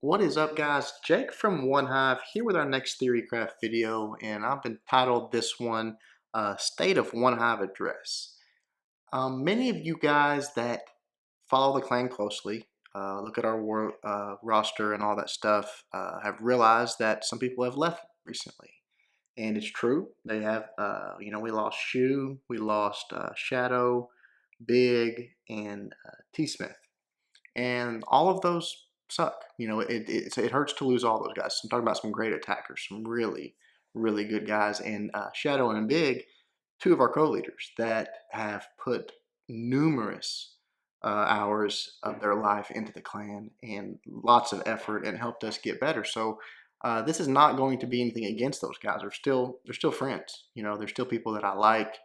What is up, guys? Jake from OneHive here with our next Theorycraft video, and I've entitled this one State of OneHive Address. Many of you guys that follow the clan closely, look at our roster and all that stuff, have realized that some people have left recently. And it's true. They have, we lost Shu, we lost Shadow, Big, and T-Smith. And all of those suck. It hurts to lose all those guys. I'm talking about some great attackers, some really, really good guys. And Shadow and Big, two of our co-leaders that have put numerous hours of their life into the clan and lots of effort and helped us get better. So this is not going to be anything against those guys. They're still friends. They're still people that I like,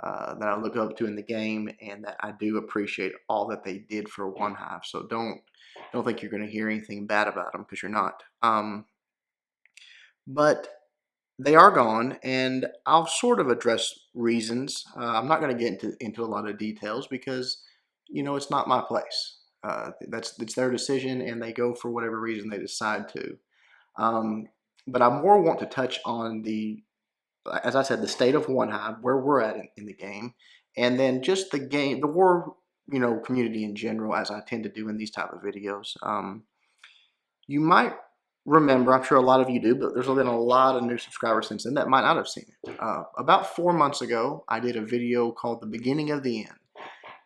that I look up to in the game, and that I do appreciate all that they did for OneHive. So don't think you're going to hear anything bad about them, because you're not. But they are gone, and I'll sort of address reasons. I'm not going to get into a lot of details because it's not my place. It's their decision, and they go for whatever reason they decide to. But I more want to touch on as I said, the state of OneHive, where we're at in the game, and then just the war, community in general, as I tend to do in these type of videos. You might remember, I'm sure a lot of you do, but there's been a lot of new subscribers since then that might not have seen it. About 4 months ago, I did a video called The Beginning of the End,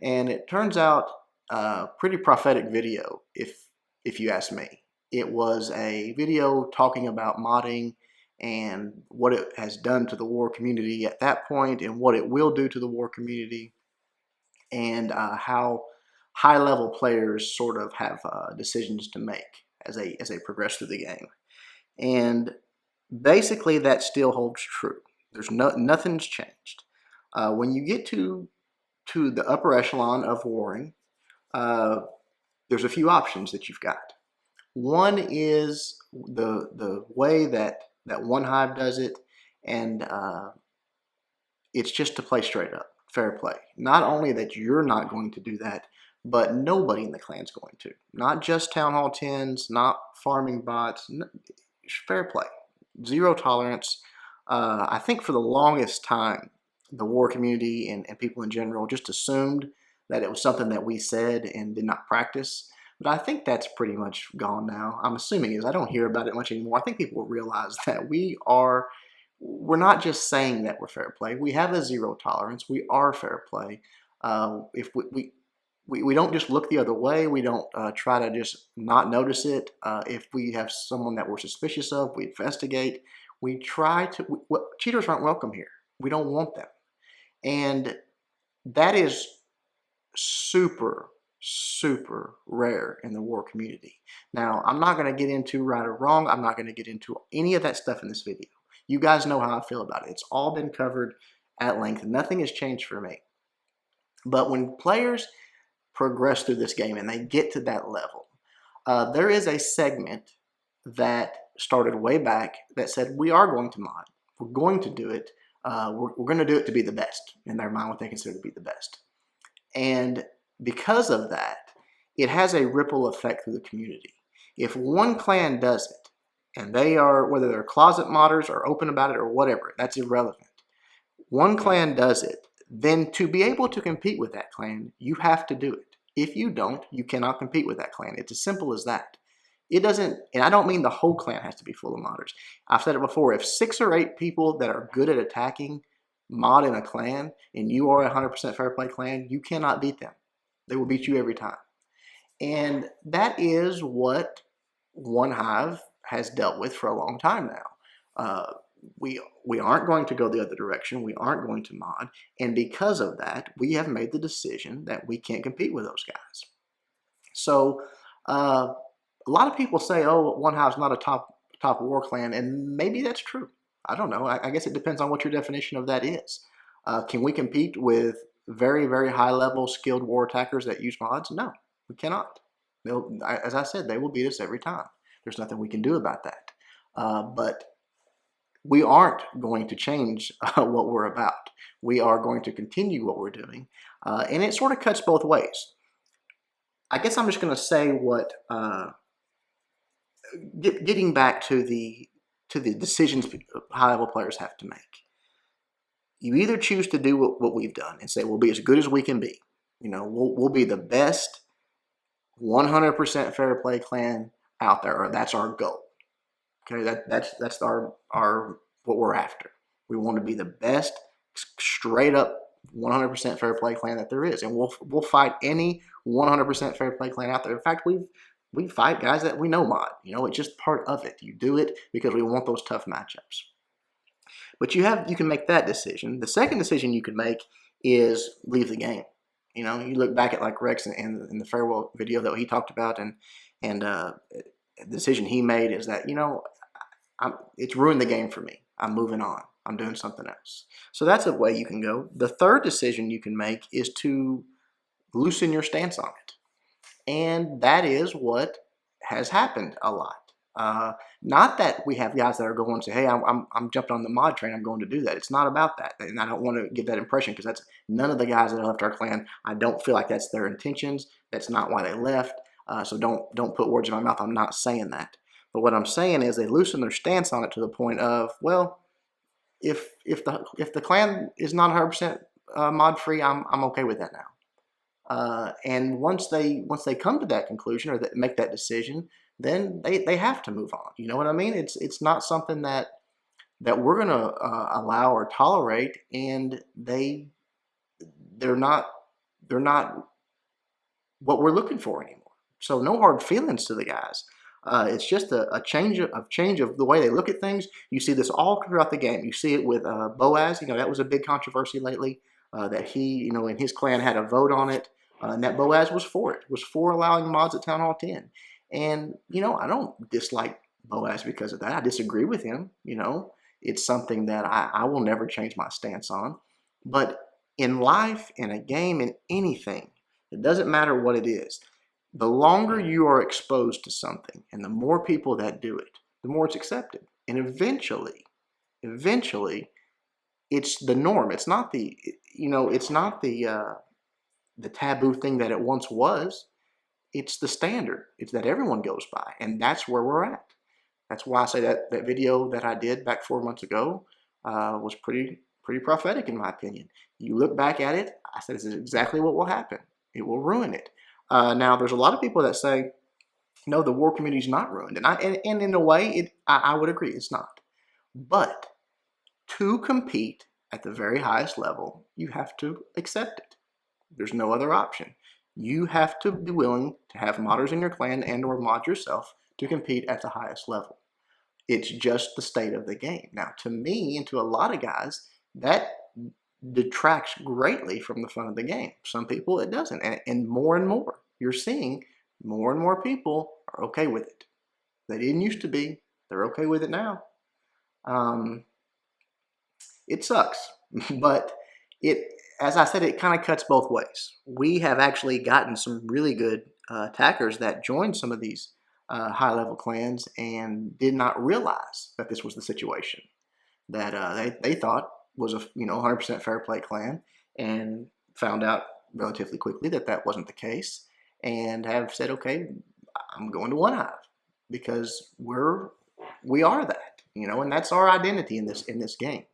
and it turns out a pretty prophetic video, if you ask me. It was a video talking about modding and what it has done to the war community at that point, and what it will do to the war community, and how high-level players sort of have decisions to make as they progress through the game. And basically, that still holds true. Nothing's changed. When you get to the upper echelon of warring, there's a few options that you've got. One is the way that OneHive does it, and it's just to play straight up, fair play. Not only that you're not going to do that, but nobody in the clan's going to. Not just Town Hall 10s, not farming bots, fair play. Zero tolerance. I think for the longest time, the war community and people in general just assumed that it was something that we said and did not practice. But I think that's pretty much gone now. I'm assuming I don't hear about it much anymore. I think people realize that we're not just saying that we're fair play. We have a zero tolerance. We are fair play. If we don't just look the other way. We don't try to just not notice it. If we have someone that we're suspicious of, we investigate. We try to. Cheaters aren't welcome here. We don't want them. And that is super, super rare in the war community. Now, I'm not going to get into right or wrong. I'm not going to get into any of that stuff in this video. You guys know how I feel about it. It's all been covered at length. Nothing has changed for me. But when players progress through this game and they get to that level, there is a segment that started way back that said we are going to mod. We're going to do it. We're going to do it to be the best, in their mind, what they consider to be the best. And because of that, it has a ripple effect through the community. If one clan does it, and they are, whether they're closet modders or open about it or whatever, that's irrelevant. One clan does it, then to be able to compete with that clan, you have to do it. If you don't, you cannot compete with that clan. It's as simple as that. It doesn't, and I don't mean the whole clan has to be full of modders. I've said it before, if 6 or 8 people that are good at attacking mod in a clan, and you are a 100% fair play clan, you cannot beat them. They will beat you every time. And that is what OneHive has dealt with for a long time now. We aren't going to go the other direction. We aren't going to mod. And because of that, we have made the decision that we can't compete with those guys. So a lot of people say, oh, OneHive's not a top war clan, and maybe that's true. I don't know. I guess it depends on what your definition of that is. Can we compete with very, very high-level skilled war attackers that use mods? No, we cannot. As I said, they will beat us every time. There's nothing we can do about that. But we aren't going to change what we're about. We are going to continue what we're doing. And it sort of cuts both ways. I guess I'm just going to say what getting back to the decisions high level players have to make. You either choose to do what we've done and say we'll be as good as we can be. We'll be the best 100% fair play clan out there, or that's our goal. Okay, that's our what we're after. We want to be the best, straight up 100% fair play clan that there is, and we'll fight any 100% fair play clan out there. In fact, we fight guys that we know mod. It's just part of it. You do it because we want those tough matchups. But you can make that decision. The second decision you can make is leave the game. You look back at like Rex in the farewell video that he talked about, and the decision he made is that it's ruined the game for me. I'm moving on. I'm doing something else. So that's a way you can go. The third decision you can make is to loosen your stance on it, and that is what has happened a lot. Not that we have guys that are going to say, hey, I'm jumping on the mod train, I'm going to do that. It's not about that. And I don't want to give that impression, because that's none of the guys that left our clan. I don't feel like that's their intentions. That's not why they left. So don't put words in my mouth. I'm not saying that. But what I'm saying is they loosen their stance on it to the point of, well, if the clan is not 100% mod free, I'm okay with that now. And once they come to that conclusion, or make that decision, then they have to move on. You know what I mean? It's not something that we're going to allow or tolerate, and they're not what we're looking for anymore. So no hard feelings to the guys. It's just a change of the way they look at things. You see this all throughout the game. You see it with Boaz. That was a big controversy lately, that he, in his clan had a vote on it, and that Boaz was for it. Was for allowing mods at Town Hall 10. And, I don't dislike Boaz because of that. I disagree with him. It's something that I will never change my stance on. But in life, in a game, in anything, it doesn't matter what it is. The longer you are exposed to something, and the more people that do it, the more it's accepted. And eventually, it's the norm. It's not the taboo thing that it once was. It's the standard. It's that everyone goes by, and that's where we're at. That's why I say that video that I did back 4 months ago was pretty prophetic, in my opinion. You look back at it, I said this is exactly what will happen. It will ruin it. Now, there's a lot of people that say, no, the war community is not ruined, and in a way, I would agree, it's not. But to compete at the very highest level, you have to accept it. There's no other option. You have to be willing to have modders in your clan and/or mod yourself to compete at the highest level. It's just the state of the game. Now, to me and to a lot of guys, that detracts greatly from the fun of the game. Some people it doesn't, and more you're seeing more and more people are okay with it. They didn't used to be. They're okay with it now. It sucks, but as I said, it kind of cuts both ways. We have actually gotten some really good attackers that joined some of these high-level clans and did not realize that this was the situation. That they thought was a 100% fair play clan, and found out relatively quickly that that wasn't the case, and have said, okay, I'm going to OneHive because we are that, and that's our identity in this game.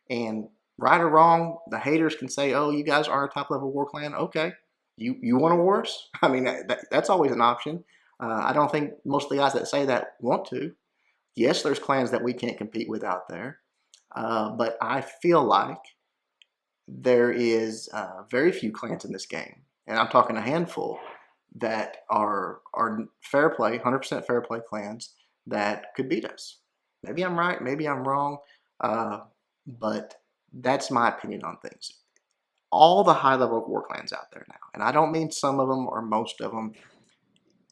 And right or wrong, the haters can say, oh, you guys are a top level war clan. Okay, you want a wars? I mean, that's always an option. I don't think most of the guys that say that want to. Yes, there's clans that we can't compete with out there. But I feel like there is very few clans in this game, and I'm talking a handful, that are fair play, 100% fair play clans that could beat us. Maybe I'm right, maybe I'm wrong, but that's my opinion on things. All the high-level war clans out there now, and I don't mean some of them or most of them.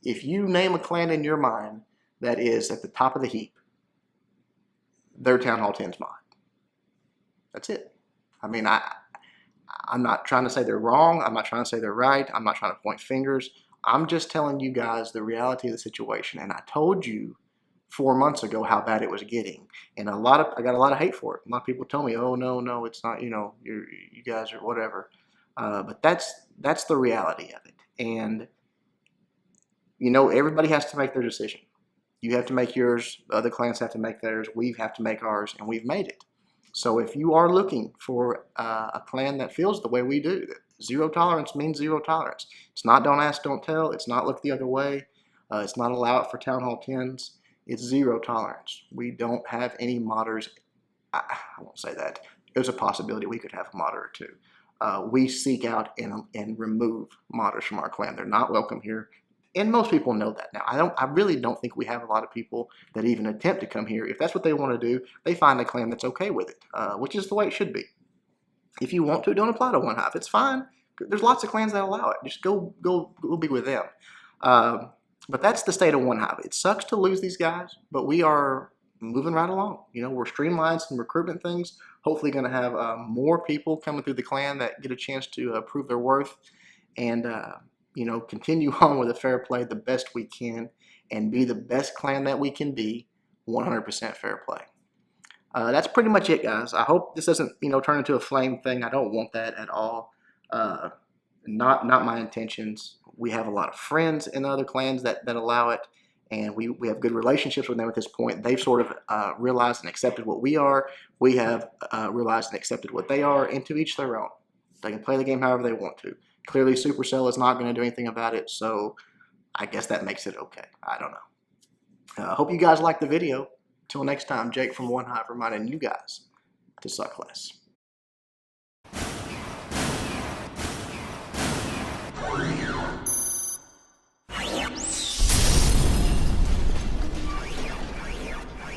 If you name a clan in your mind that is at the top of the heap, they're Town Hall 10's mod. That's it. I mean, I'm not trying to say they're wrong. I'm not trying to say they're right. I'm not trying to point fingers. I'm just telling you guys the reality of the situation. And I told you 4 months ago how bad it was getting. And I got a lot of hate for it. A lot of people told me, oh, no, it's not, you guys are whatever. But that's the reality of it. And, everybody has to make their decision. You have to make yours. The other clans have to make theirs. We have to make ours, and we've made it. So if you are looking for a clan that feels the way we do, zero tolerance means zero tolerance. It's not don't ask, don't tell. It's not look the other way. It's not allow it for Town Hall 10s. It's zero tolerance. We don't have any modders. I won't say that. There's a possibility we could have a modder or two. We seek out and remove modders from our clan. They're not welcome here. And most people know that now. I really don't think we have a lot of people that even attempt to come here. If that's what they want to do, they find a clan that's okay with it, which is the way it should be. If you want to, don't apply to OneHive. It's fine. There's lots of clans that allow it. Just go be with them. But that's the state of OneHive. It sucks to lose these guys, but we are moving right along. You know, we're streamlining some recruitment things. Hopefully going to have more people coming through the clan that get a chance to prove their worth. And you know, continue on with the fair play the best we can and be the best clan that we can be, 100% fair play. That's pretty much it, guys. I hope this doesn't, you know, turn into a flame thing. I don't want that at all. Not my intentions. We have a lot of friends in the other clans that allow it, and we have good relationships with them at this point. They've sort of realized and accepted what we are. We have realized and accepted what they are, and to each their own. They can play the game however they want to. Clearly, Supercell is not going to do anything about it, so I guess that makes it okay. I don't know. I hope you guys liked the video. Until next time, Jake from OneHive reminding you guys to suck less.